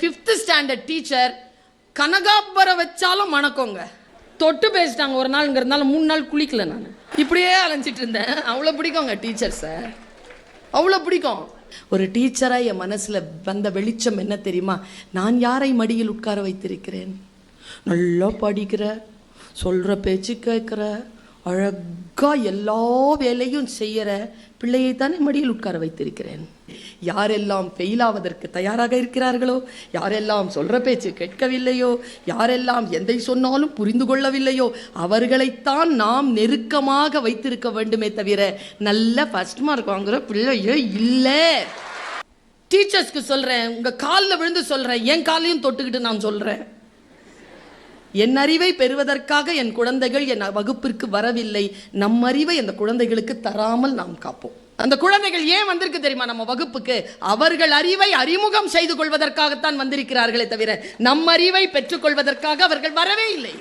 5th standard teacher கனகாம்பரம் வச்சாலும் மணக்கோங்க. தொட்டு பேசிட்டாங்க ஒரு நாள், இங்கே இருந்தாலும் 3 நாள் குளிக்கல. நான் இப்படியே அலைஞ்சிட்டு இருந்தேன். அவ்வளோ பிடிக்குங்க டீச்சர்ஸை, அவ்வளோ பிடிக்கும். ஒரு டீச்சராக என் மனசில் வந்த வெளிச்சம் என்ன தெரியுமா? நான் யாரை மடியில் உட்கார வைத்திருக்கிறேன்? நல்லா படிக்கிற, சொல்கிற பேச்சு கேட்குற, அழகாக எல்லா வேலையும் செய்கிற பிள்ளையை தானே மடியில் உட்கார வைத்திருக்கிறேன். யாரெல்லாம் ஃபெயிலாவதற்கு தயாராக இருக்கிறார்களோ, யாரெல்லாம் சொல்கிற பேச்சு கேட்கவில்லையோ, யாரெல்லாம் எதை சொன்னாலும் புரிந்து கொள்ளவில்லையோ, அவர்களைத்தான் நாம் நெருக்கமாக வைத்திருக்க வேண்டுமே தவிர நல்ல ஃபர்ஸ்ட் மார்க் வாங்குகிற பிள்ளையோ இல்லை. டீச்சர்ஸ்க்கு சொல்கிறேன், உங்கள் காலில் விழுந்து சொல்கிறேன், என் காலையும் தொட்டுக்கிட்டு நான் சொல்கிறேன், என் அறிவை பெறுவதற்காக என் குழந்தைகள் என் வகுப்பிற்கு வரவில்லை. நம் அறிவை அந்த குழந்தைகளுக்கு தராமல் நாம் காப்போம். அந்த குழந்தைகள் ஏன் வந்திருக்கு தெரியுமா நம்ம வகுப்புக்கு? அவர்கள் அறிவை அறிமுகம் செய்து கொள்வதற்காகத்தான் வந்திருக்கிறார்களே தவிர நம் அறிவை பெற்றுக்கொள்வதற்காக அவர்கள் வரவே இல்லை.